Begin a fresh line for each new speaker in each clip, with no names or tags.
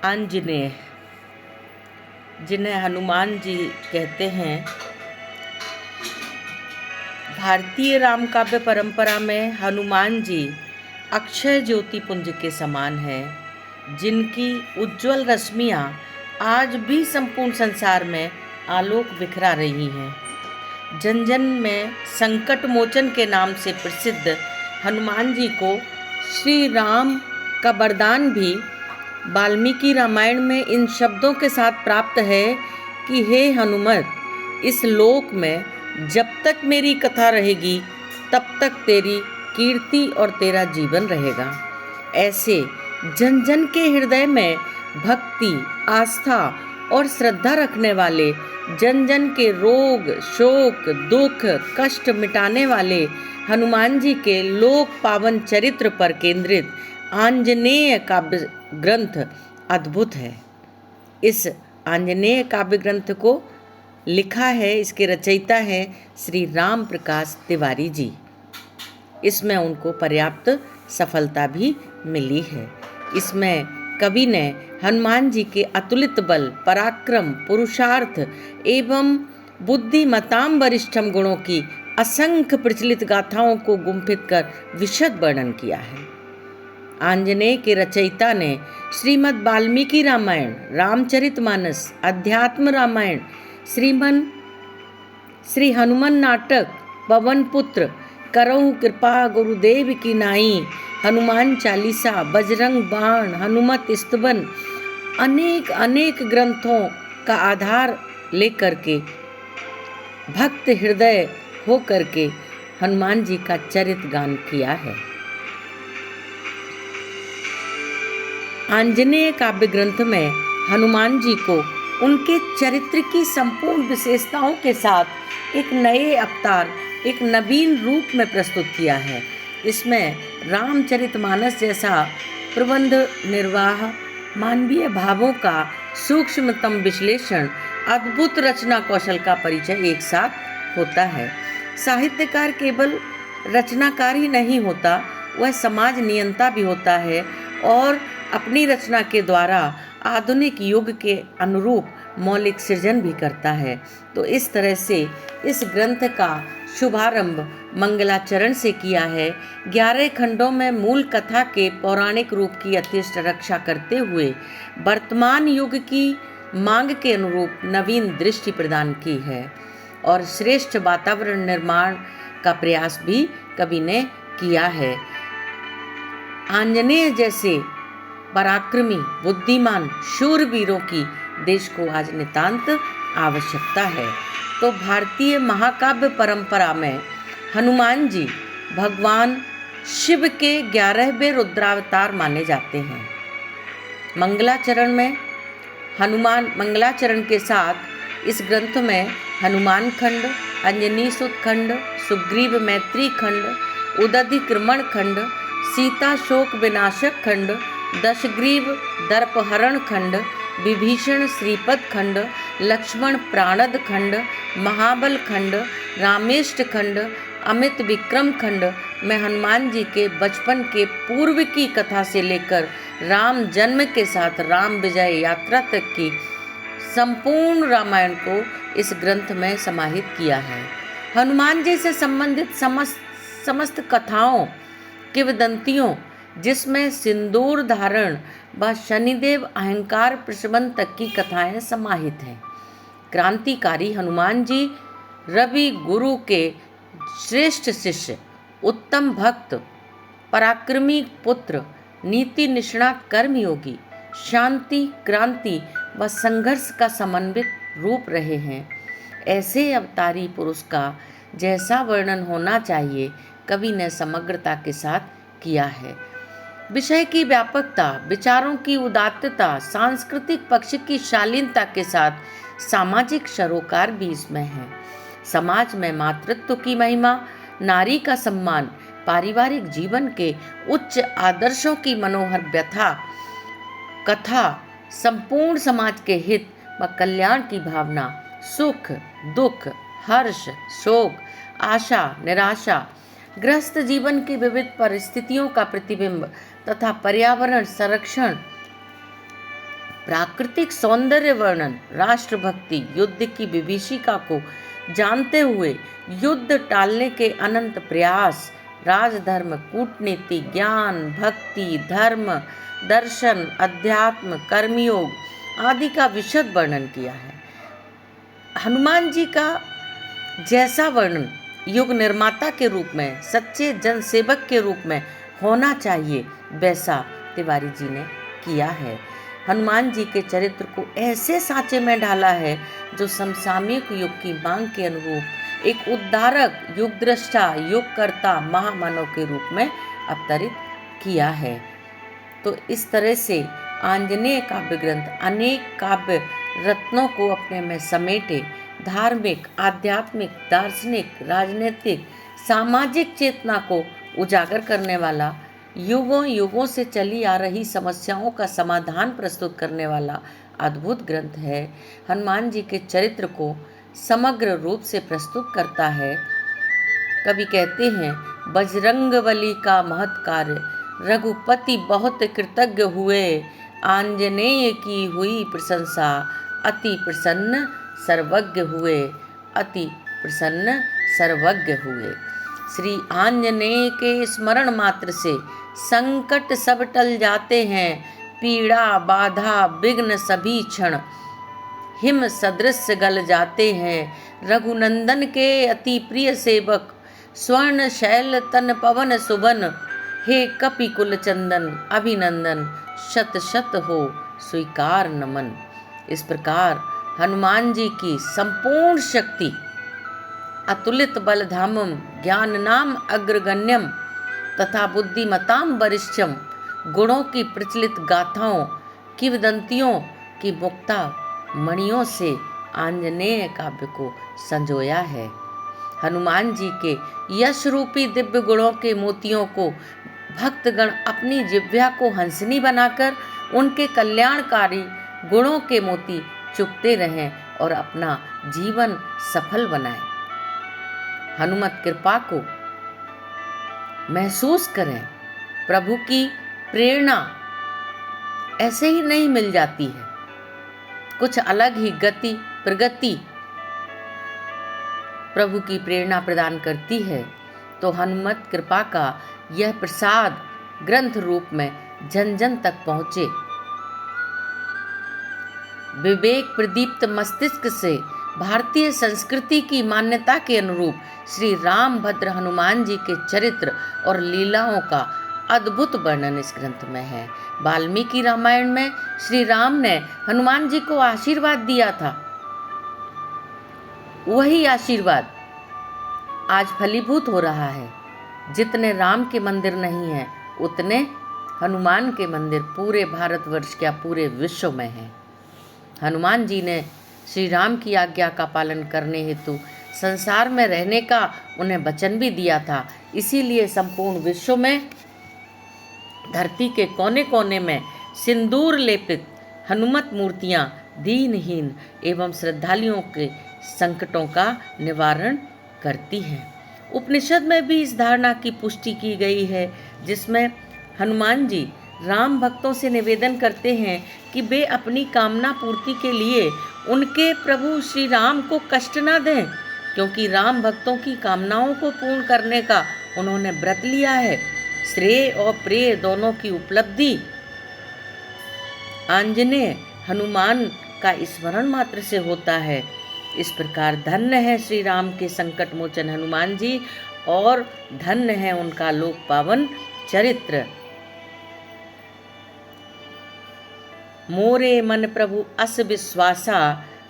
आंजनेय, जिन्हें हनुमान जी कहते हैं, भारतीय राम काव्य परंपरा में हनुमान जी अक्षय ज्योति पुंज के समान हैं, जिनकी उज्जवल रश्मियाँ आज भी संपूर्ण संसार में आलोक बिखरा रही हैं। जन जन में संकट मोचन के नाम से प्रसिद्ध हनुमान जी को श्री राम का वरदान भी वाल्मीकि रामायण में इन शब्दों के साथ प्राप्त है कि हे हनुमत, इस लोक में जब तक मेरी कथा रहेगी तब तक तेरी कीर्ति और तेरा जीवन रहेगा। ऐसे जन जन के हृदय में भक्ति, आस्था और श्रद्धा रखने वाले, जन जन के रोग, शोक, दुख, कष्ट मिटाने वाले हनुमान जी के लोक पावन चरित्र पर केंद्रित आंजनेय काव्य ग्रंथ अद्भुत है। इस आंजनेय काव्य ग्रंथ को लिखा है, इसके रचयिता हैं श्री राम प्रकाश तिवारी जी। इसमें उनको पर्याप्त सफलता भी मिली है। इसमें कवि ने हनुमान जी के अतुलित बल, पराक्रम, पुरुषार्थ एवं बुद्धिमताम वरिष्ठम गुणों की असंख्य प्रचलित गाथाओं को गुंफित कर विशद वर्णन किया है। आंजनेय के रचयिता ने श्रीमद् वाल्मीकि रामायण, रामचरितमानस, अध्यात्म रामायण, श्री हनुमान नाटक, पवन पुत्र, करहु कृपा गुरुदेव की नाई, हनुमान चालीसा, बजरंग बाण, हनुमत स्तवन, अनेक अनेक ग्रंथों का आधार लेकर के भक्त हृदय हो करके हनुमान जी का चरित्र गान किया है। आंजनेय काव्य ग्रंथ में हनुमान जी को उनके चरित्र की संपूर्ण विशेषताओं के साथ एक नए अवतार, एक नवीन रूप में प्रस्तुत किया है। इसमें रामचरितमानस जैसा प्रबंध निर्वाह, मानवीय भावों का सूक्ष्मतम विश्लेषण, अद्भुत रचना कौशल का परिचय एक साथ होता है। साहित्यकार केवल रचनाकार ही नहीं होता, वह समाज नियंता भी होता है और अपनी रचना के द्वारा आधुनिक युग के अनुरूप मौलिक सृजन भी करता है। तो इस तरह से इस ग्रंथ का शुभारंभ मंगलाचरण से किया है। 11 खंडों में मूल कथा के पौराणिक रूप की यथेष्ट रक्षा करते हुए वर्तमान युग की मांग के अनुरूप नवीन दृष्टि प्रदान की है और श्रेष्ठ वातावरण निर्माण का प्रयास भी कवि ने किया है। आंजनेय जैसे पराक्रमी, बुद्धिमान शूरवीरों की देश को आज नितांत आवश्यकता है। तो भारतीय महाकाव्य परंपरा में हनुमान जी भगवान शिव के 11वें रुद्रावतार माने जाते हैं। मंगलाचरण में हनुमान मंगलाचरण के साथ इस ग्रंथ में हनुमान खंड, अंजनी सुत खंड, सुग्रीव मैत्री खंड, उदधिक्रमण खंड, सीता शोक विनाशक खंड, दशग्रीव दर्पहरण खंड, विभीषण श्रीपद खंड, लक्ष्मण प्राणद खंड, महाबल खंड, रामेष्ट खंड, अमित विक्रम खंड में हनुमान जी के बचपन के पूर्व की कथा से लेकर राम जन्म के साथ राम विजय यात्रा तक की संपूर्ण रामायण को इस ग्रंथ में समाहित किया है। हनुमान जी से संबंधित समस्त कथाओं, किंवदंतियों, जिसमें सिंदूर धारण व शनिदेव अहंकार प्रशमन तक की कथाएं समाहित हैं। क्रांतिकारी हनुमान जी रवि गुरु के श्रेष्ठ शिष्य, उत्तम भक्त, पराक्रमी पुत्र, नीति निष्णात कर्मयोगी, शांति, क्रांति व संघर्ष का समन्वित रूप रहे हैं। ऐसे अवतारी पुरुष का जैसा वर्णन होना चाहिए कवि ने समग्रता के साथ किया है। विषय की व्यापकता, विचारों की उदात्तता, सांस्कृतिक पक्ष की शालीनता के साथ सामाजिक सरोकार भी इसमें है। समाज में मातृत्व की महिमा, नारी का सम्मान, पारिवारिक जीवन के उच्च आदर्शों की मनोहर व्यथा कथा, संपूर्ण समाज के हित व कल्याण की भावना, सुख, दुख, हर्ष, शोक, आशा, निराशा, गृहस्थ जीवन की विविध परिस्थितियों का प्रतिबिंब तथा पर्यावरण संरक्षण प्राकृतिक सौंदर्य वर्णन, राष्ट्रभक्ति, युद्ध की विभीषिका को जानते हुए युद्ध टालने के अनंत प्रयास, राजधर्म, कूटनीति, ज्ञान, भक्ति, धर्म, दर्शन, अध्यात्म, कर्मयोग आदि का विशद वर्णन किया है। हनुमान जी का जैसा वर्णन युग निर्माता के रूप में, सच्चे जनसेवक के रूप में होना चाहिए, वैसा तिवारी जी ने किया है। हनुमान जी के चरित्र को ऐसे सांचे में ढाला है जो समसामयिक युग की मांग के अनुरूप एक उद्धारक, युग दृष्टा, युगकर्ता, महामानव के रूप में अवतरित किया है। तो इस तरह से आंजनेय काव्य ग्रंथ अनेक काव्य रत्नों को अपने में समेटे धार्मिक, आध्यात्मिक, दार्शनिक, राजनीतिक, सामाजिक चेतना को उजागर करने वाला, युगों युगों से चली आ रही समस्याओं का समाधान प्रस्तुत करने वाला अद्भुत ग्रंथ है। हनुमान जी के चरित्र को समग्र रूप से प्रस्तुत करता है। कवि कहते हैं, बजरंगबली का महत् कार्य रघुपति बहुत कृतज्ञ हुए, आंजनेय की हुई प्रशंसा, अति प्रसन्न सर्वज्ञ हुए, अति प्रसन्न सर्वज्ञ हुए। श्री आंजनेय के स्मरण मात्र से संकट सब टल जाते हैं, पीड़ा बाधा विघ्न सभी क्षण हिम सदृश गल जाते हैं। रघुनंदन के अति प्रिय सेवक, स्वर्ण शैल तन पवन सुबन, हे कपि कुल चंदन अभिनंदन, शत शत हो स्वीकार नमन। इस प्रकार हनुमान जी की संपूर्ण शक्ति, अतुलित बलधामम, ज्ञान नाम अग्रगण्यम तथा बुद्धिमताम वरिष्ठम, गुणों की प्रचलित गाथाओं, किंवदंतियों की मुक्ता मणियों से आंजनेय काव्य को संजोया है। हनुमान जी के यश रूपी दिव्य गुणों के मोतियों को भक्तगण अपनी जिह्वा को हंसनी बनाकर उनके कल्याणकारी गुणों के मोती चुगते रहें और अपना जीवन सफल बनाएं। हनुमत कृपा को महसूस करें। प्रभु की प्रेरणा ऐसे ही नहीं मिल जाती है, कुछ अलग ही गति प्रगति प्रभु की प्रेरणा प्रदान करती है। तो हनुमत कृपा का यह प्रसाद ग्रंथ रूप में जन जन तक पहुँचे। विवेक प्रदीप्त मस्तिष्क से भारतीय संस्कृति की मान्यता के अनुरूप श्री रामभद्र हनुमान जी के चरित्र और लीलाओं का अद्भुत वर्णन इस ग्रंथ में है। वाल्मीकि रामायण में श्री राम ने हनुमान जी को आशीर्वाद दिया था, वही आशीर्वाद आज फलीभूत हो रहा है। जितने राम के मंदिर नहीं हैं, उतने हनुमान के मंदिर पूरे भारतवर्ष या पूरे विश्व में हैं। हनुमान जी ने श्री राम की आज्ञा का पालन करने हेतु संसार में रहने का उन्हें वचन भी दिया था। इसीलिए संपूर्ण विश्व में, धरती के कोने कोने में सिंदूर लेपित हनुमत मूर्तियां दीनहीन एवं श्रद्धालुओं के संकटों का निवारण करती हैं। उपनिषद में भी इस धारणा की पुष्टि की गई है, जिसमें हनुमान जी राम भक्तों से निवेदन करते हैं कि वे अपनी कामना पूर्ति के लिए उनके प्रभु श्री राम को कष्ट न दें, क्योंकि राम भक्तों की कामनाओं को पूर्ण करने का उन्होंने व्रत लिया है। श्रेय और प्रेय दोनों की उपलब्धि आंजनेय हनुमान का स्मरण मात्र से होता है। इस प्रकार धन्य है श्री राम के संकट मोचन हनुमान जी, और धन्य है उनका लोक पावन चरित्र। मोरे मन प्रभु अस विश्वासा,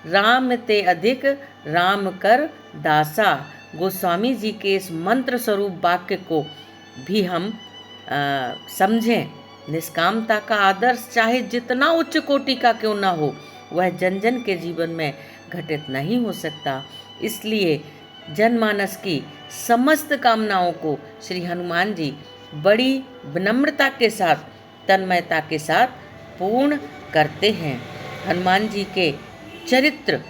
राम ते अधिक राम कर दासा। गोस्वामी जी के इस मंत्र स्वरूप वाक्य को भी हम समझें। निष्कामता का आदर्श चाहे जितना उच्च कोटि का क्यों ना हो, वह जन जन के जीवन में घटित नहीं हो सकता। इसलिए जनमानस की समस्त कामनाओं को श्री हनुमान जी बड़ी विनम्रता के साथ, तन्मयता के साथ पूर्ण करते हैं। हनुमान जी के चरित्र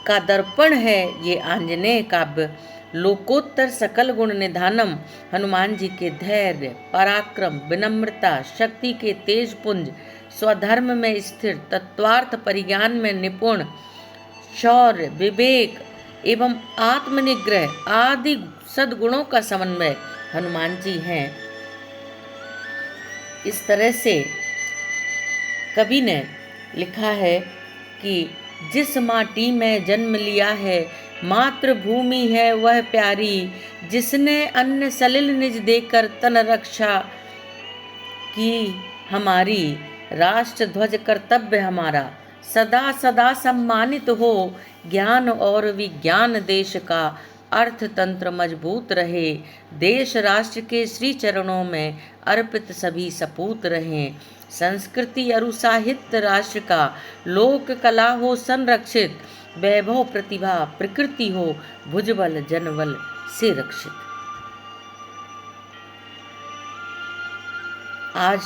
का दर्पण है ये आंजनेय काव्य। लोकोत्तर सकल गुण निधानम। हनुमान जी के धैर्य, पराक्रम, विनम्रता, शक्ति के तेज पुंज, स्वधर्म में स्थिर, तत्वार्थ परिज्ञान में निपुण, शौर्य, विवेक एवं आत्मनिग्रह आदि सद्गुणों का समन्वय हनुमान जी हैं। इस तरह से कवि ने लिखा है कि जिस माटी में जन्म लिया है, मातृभूमि है वह प्यारी, जिसने अन्न सलिल निज देकर तन रक्षा की हमारी, राष्ट्र ध्वज कर्तव्य हमारा सदा सदा सम्मानित हो, ज्ञान और विज्ञान देश का अर्थतंत्र मजबूत रहे, देश राष्ट्र के श्री चरणों में अर्पित सभी सपूत रहें, संस्कृति अरु साहित्य राष्ट्र का, लोक कला हो संरक्षित, वैभव प्रतिभा प्रकृति हो भुजबल जनबल से रक्षित। आज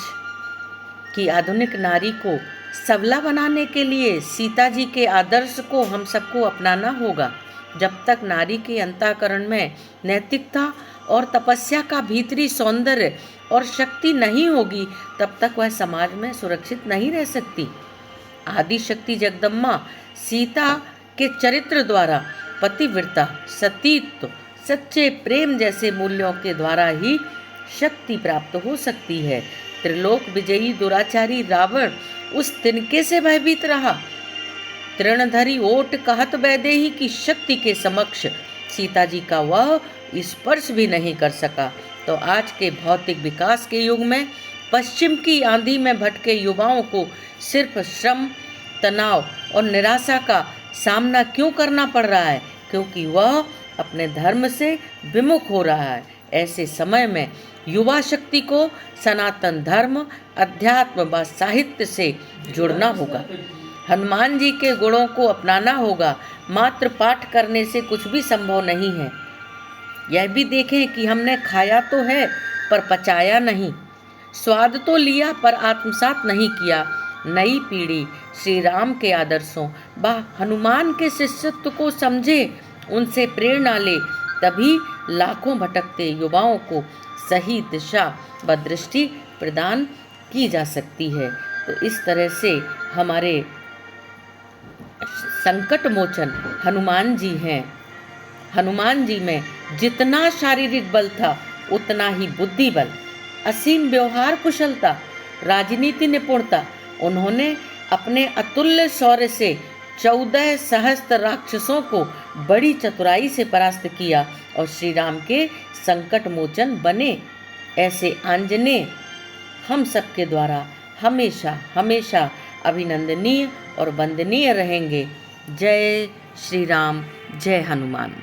की आधुनिक नारी को सबला बनाने के लिए सीता जी के आदर्श को हम सबको अपनाना होगा। जब तक नारी के अंतःकरण में नैतिकता और तपस्या का भीतरी सौंदर्य और शक्ति नहीं होगी, तब तक वह समाज में सुरक्षित नहीं रह सकती। आदि शक्ति जगदम्मा सीता के चरित्र द्वारा पतिव्रता, सतीत्व, सच्चे प्रेम जैसे मूल्यों के द्वारा ही शक्ति प्राप्त हो सकती है। त्रिलोक विजयी दुराचारी रावण उस तिनके से भयभीत रहा। तृणधरी ओट कहत वैदेही की शक्ति के समक्ष सीता जी का वह स्पर्श भी नहीं कर सका। तो आज के भौतिक विकास के युग में पश्चिम की आंधी में भटके युवाओं को सिर्फ श्रम, तनाव और निराशा का सामना क्यों करना पड़ रहा है? क्योंकि वह अपने धर्म से विमुख हो रहा है। ऐसे समय में युवा शक्ति को सनातन धर्म, अध्यात्म व साहित्य से जुड़ना होगा। हनुमान जी के गुणों को अपनाना होगा। मात्र पाठ करने से कुछ भी संभव नहीं है। यह भी देखें कि हमने खाया तो है पर पचाया नहीं, स्वाद तो लिया पर आत्मसात नहीं किया। नई पीढ़ी श्री राम के आदर्शों व हनुमान के शिष्यत्व को समझे, उनसे प्रेरणा ले, तभी लाखों भटकते युवाओं को सही दिशा व दृष्टि प्रदान की जा सकती है। तो इस तरह से हमारे संकट मोचन हनुमान जी हैं। हनुमान जी में जितना शारीरिक बल था उतना ही बुद्धि बल, असीम व्यवहार कुशलता, राजनीति निपुणता। उन्होंने अपने अतुल्य शौर्य से 14 सहस्त्र राक्षसों को बड़ी चतुराई से परास्त किया और श्री राम के संकट मोचन बने। ऐसे आंजनेय हम सबके द्वारा हमेशा हमेशा अभिनंदनीय और वंदनीय रहेंगे। जय श्री राम, जय हनुमान।